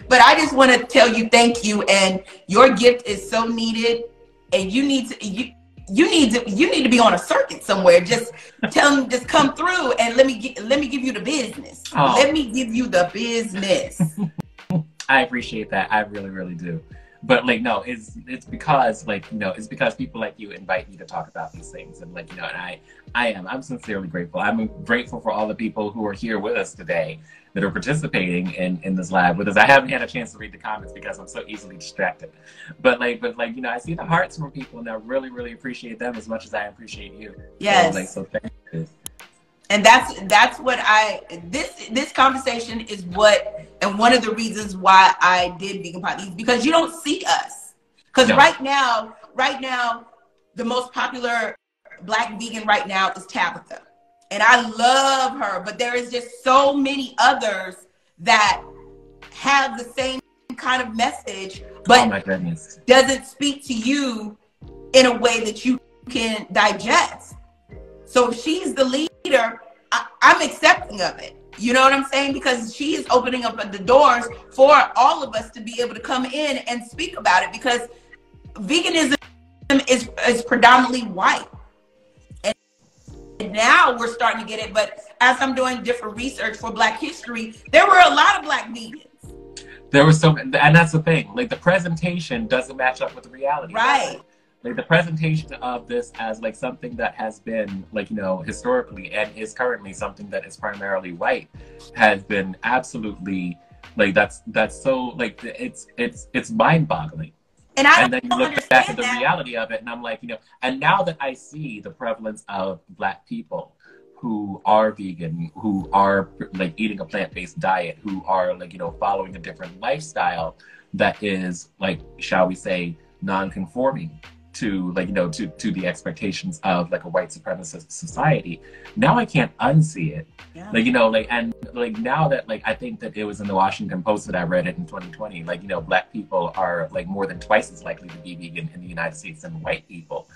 But I just want to tell you thank you. And your gift is so needed. And you need to be on a circuit somewhere. Just tell them, just come through and let me give you the business. Oh. Let me give you the business. I appreciate that. I really, really do. But like, no, it's because, like, you know, it's because people like you invite me to talk about these things. And like, you know, and I'm sincerely grateful. I'm grateful for all the people who are here with us today that are participating in this live with us. I haven't had a chance to read the comments because I'm so easily distracted. But like, you know, I see the hearts from people, and I really, really appreciate them as much as I appreciate you. Yes. So thank you. And that's what this conversation is what, and one of the reasons why I did Vegan Pop Eats, because you don't see us. Because right now, the most popular Black vegan right now is Tabitha. And I love her, but there is just so many others that have the same kind of message, but oh my goodness, doesn't speak to you in a way that you can digest. So if she's the leader, I'm accepting of it. You know what I'm saying? Because she is opening up the doors for all of us to be able to come in and speak about it, because veganism is predominantly white. And now we're starting to get it. But as I'm doing different research for Black history, there were a lot of Black vegans. There was so, and that's the thing. Like, the presentation doesn't match up with the reality. Right. Like, the presentation of this as like something that has been, like, you know, historically and is currently something that is primarily white has been absolutely, like, that's so, like, it's mind-boggling. And then you look back at the reality of it, and I'm like, you know, and now that I see the prevalence of Black people who are vegan, who are like eating a plant-based diet, who are, like, you know, following a different lifestyle that is, like, shall we say, non-conforming to, like, you know, to the expectations of like a white supremacist society. Now I can't unsee it. Yeah. Like, you know, like, and like now that, like, I think that it was in the Washington Post that I read it in 2020, like, you know, Black people are like more than twice as likely to be vegan in the United States than white people.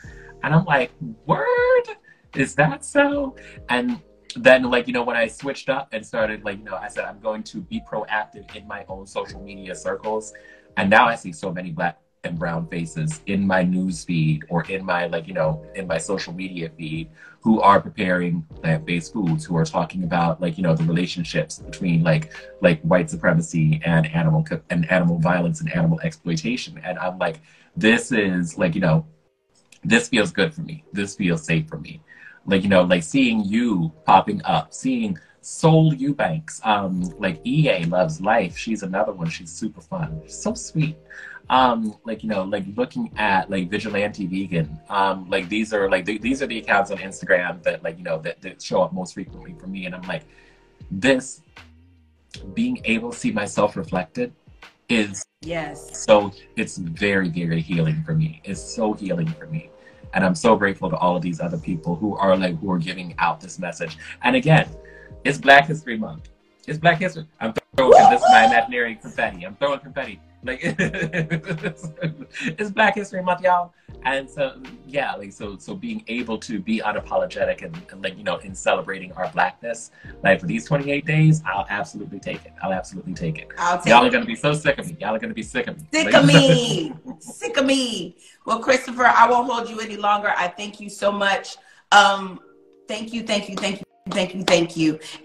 And I'm like, word? Is that so? And then, like, you know, when I switched up and started, like, you know, I said, I'm going to be proactive in my own social media circles. And now I see so many Black and brown faces in my news feed or in my, like, you know, in my social media feed who are preparing plant-based foods, who are talking about, like, you know, the relationships between like white supremacy and animal violence and animal exploitation. And I'm like, this is, like, you know, this feels good for me. This feels safe for me. Like, you know, like seeing you popping up, seeing Soul Eubanks, like EA Loves Life. She's another one. She's super fun. So sweet. Like, you know, like looking at like Vigilante Vegan, like these are the accounts on Instagram that, like, you know, that show up most frequently for me. And I'm like, this, being able to see myself reflected is, yes. So it's very, very healing for me. It's so healing for me. And I'm so grateful to all of these other people who are giving out this message. And again, it's Black History Month. It's Black History. I'm throwing this is my imaginary confetti. I'm throwing confetti. Like it's Black History Month, y'all. And so yeah, like so being able to be unapologetic and like, you know, in celebrating our Blackness, like for these 28 days, I'll absolutely take it. I'll absolutely take it. Y'all are gonna be so sick of me. Y'all are gonna be sick of me. Sick of me. Sick of me. Well, Christopher, I won't hold you any longer. I thank you so much. Thank you.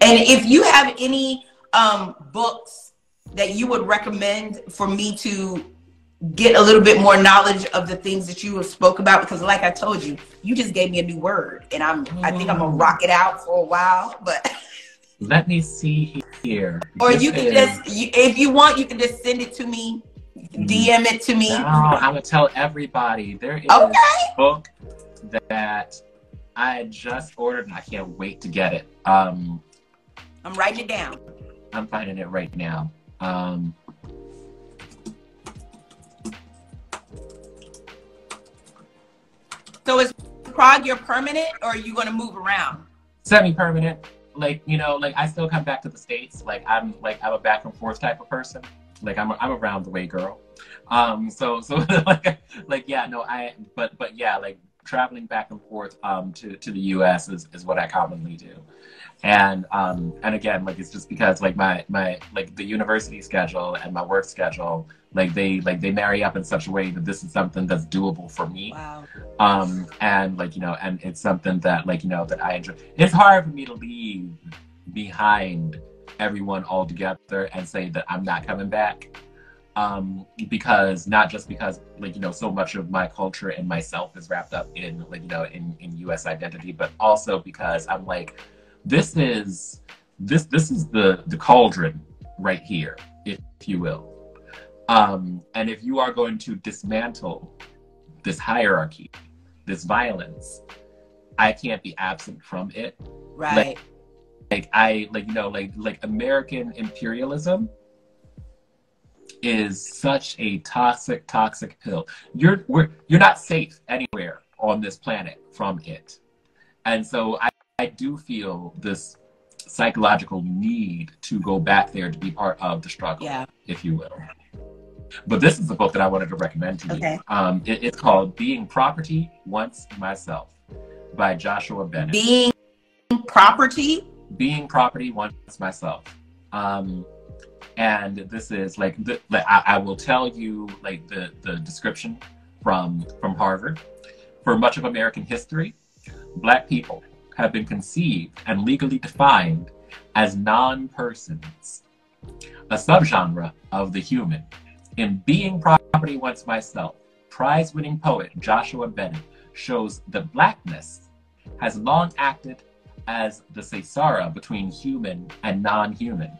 And if you have any books that you would recommend for me to get a little bit more knowledge of the things that you have spoke about, because like I told you, you just gave me a new word, and I think I'm gonna rock it out for a while. But let me see here. Or you can just, if you want, you can just send it to me, DM it to me. No, I'm gonna tell everybody there is a book that I just ordered and I can't wait to get it. I'm writing it down. I'm finding it right now. So is Prague your permanent, or are you going to move around? Semi-permanent. Like, you know, like I still come back to the States. Like I'm a back and forth type of person. Like I'm around the way girl. So like yeah, no, but yeah, like traveling back and forth to the US is what I commonly do. And again, like it's just because like my like the university schedule and my work schedule, like they marry up in such a way that this is something that's doable for me. Wow. And like, you know, and it's something that like, you know, that I enjoy. It's hard for me to leave behind everyone altogether and say that I'm not coming back. Because not just because like, you know, so much of my culture and myself is wrapped up in like, you know, in US identity, but also because I'm like, this is the cauldron right here, if you will. And if you are going to dismantle this hierarchy, this violence, I can't be absent from it. Right. Like you know, like American imperialism is such a toxic pill. You're not safe anywhere on this planet from it. And so I do feel this psychological need to go back there to be part of the struggle, if you will. But this is a book that I wanted to recommend to you. It's called Being Property Once Myself by Joshua Bennett. Being Property? Being Property Once Myself. And this is like, I will tell you like the description from Harvard. For much of American history, Black people have been conceived and legally defined as non-persons, a subgenre of the human. In Being Property Once Myself, prize-winning poet Joshua Bennett shows that Blackness has long acted as the caesura between human and non-human,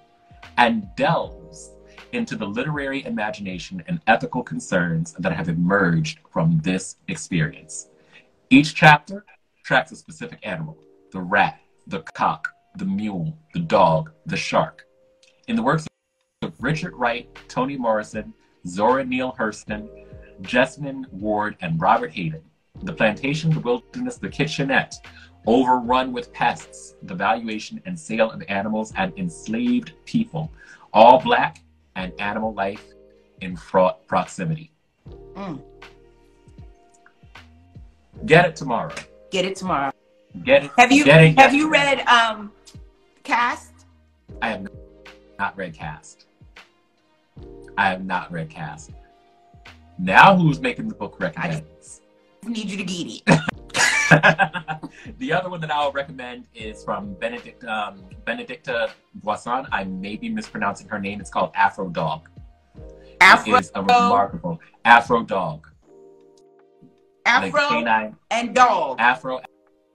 and delves into the literary imagination and ethical concerns that have emerged from this experience. Each chapter tracks a specific animal: the rat, the cock, the mule, the dog, the shark. In the works of Richard Wright, Toni Morrison, Zora Neale Hurston, Jessamine Ward, and Robert Hayden, the plantation, the wilderness, the kitchenette, overrun with pests, the valuation and sale of animals, and enslaved people, all Black and animal life in fraught proximity. Get it tomorrow. Get it tomorrow. Get it. Have you read Cast? I have not read Cast. I have not read Cast. Now who's making the book recommends? I need you to get it. The other one that I'll recommend is from Benedicta Boisson. I may be mispronouncing her name. It's called Afro Dog. It is a remarkable Afro Dog. Afro like and Dog. Afro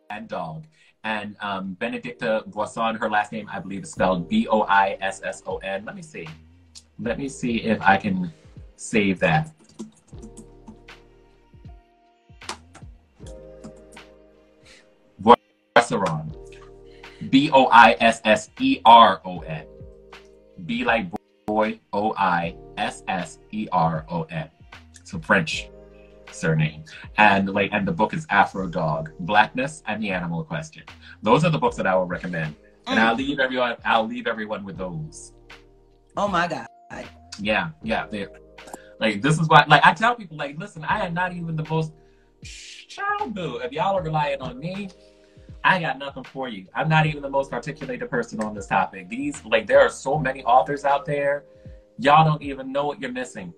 and Dog. And Benedicta Boisson, her last name I believe is spelled Boisson. Let me see. Let me see if I can save that. Boisseron. Boisseron. B like boy, Oisseron. So French surname. And the book is Afro Dog, Blackness and the Animal Question. Those are the books that I will recommend. And I'll leave everyone with those. Oh my God. Yeah. This is why, I tell people, listen, I am not even the most child boo. If y'all are relying on me, I got nothing for you. I'm not even the most articulated person on this topic. There are so many authors out there. Y'all don't even know what you're missing.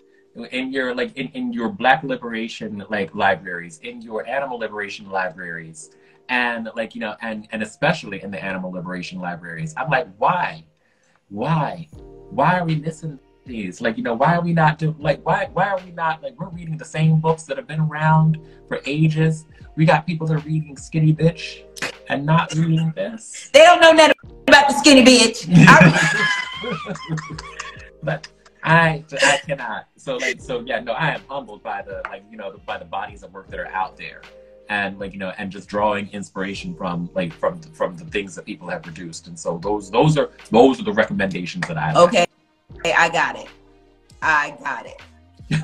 In your in your Black liberation libraries, in your animal liberation libraries, and and especially in the animal liberation libraries. I'm like, why are we missing these? Why are we not doing why are we not we're reading the same books that have been around for ages? We got people that are reading Skinny Bitch and not reading this. They don't know nothing about the Skinny Bitch. But I cannot. So I am humbled by the by the bodies of work that are out there, and and just drawing inspiration from the things that people have produced. And so those are the recommendations that I have. Okay, I got it.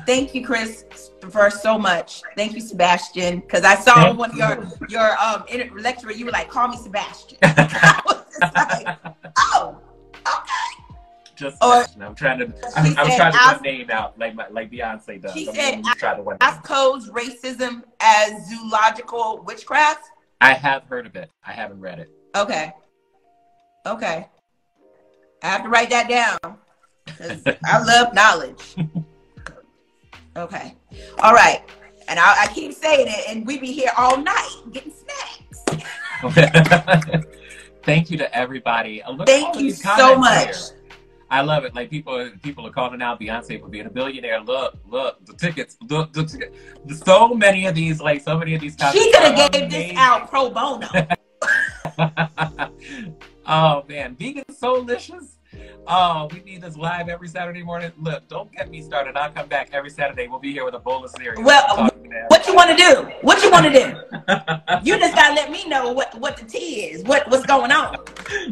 Thank you, Chris, for so much. Thank you, Sebastian, because I saw one of your lecturer. You were like, call me Sebastian. I was just like, oh, okay. Just I'm trying to get a name out like Beyonce does. She said, "Codes racism as zoological witchcraft." I have heard of it. I haven't read it. Okay. I have to write that down because I love knowledge. Okay. All right. And I keep saying it, and we be here all night getting snacks. Thank you to everybody. Thank you so much. Here. I love it. People are calling out Beyonce for being a billionaire. Look, the tickets. Look, so many of these she could have gave this out pro bono. Oh man, vegan Soulicious. Oh, we need this live every Saturday morning. Look, don't get me started. I'll come back every Saturday. We'll be here with a bowl of cereal. Well, what you want to do? You just gotta let me know what the tea is. What's going on?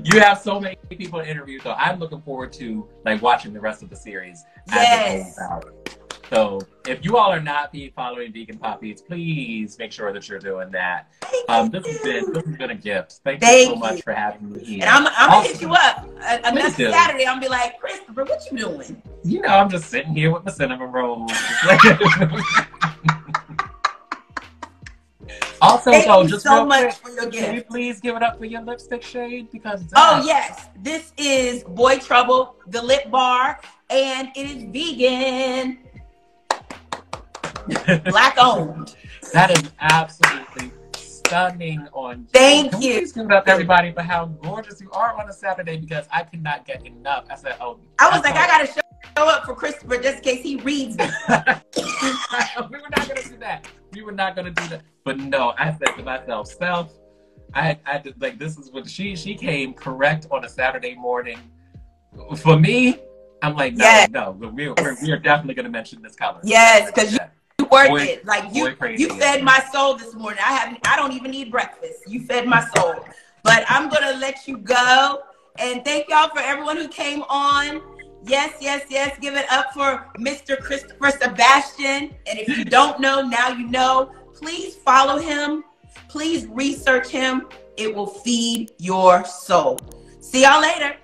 You have so many people to interview, so I'm looking forward to watching the rest of the series. Yes. So if you all are not following Vegan Pop Eats, please make sure that you're doing that. This has been a gift. Thank you so much for having me here. And I'm gonna hit you up another Saturday. I'm gonna be like, Christopher, what you doing? I'm just sitting here with my cinnamon rolls. Also, thank you so much for your gift. Can you please give it up for your lipstick shade? Because yes, this is Boy Trouble, the lip bar, and it is vegan. Black owned. That is absolutely stunning on you. Thank Can you. Please give it up everybody for how gorgeous you are on a Saturday, because I cannot get enough. I said, I gotta show up for Christopher just in case he reads me. We were not gonna do that. But no, I said to myself, I did, this is what she came correct on a Saturday morning. For me, I'm like, no, we are definitely gonna mention this color. Yes, because you worth it. You fed my soul this morning. I don't even need breakfast. You fed my soul. But I'm gonna let you go. And thank y'all for everyone who came on. Yes. Give it up for Mr. Christopher Sebastian. And if you don't know, now you know. Please follow him. Please research him. It will feed your soul. See y'all later.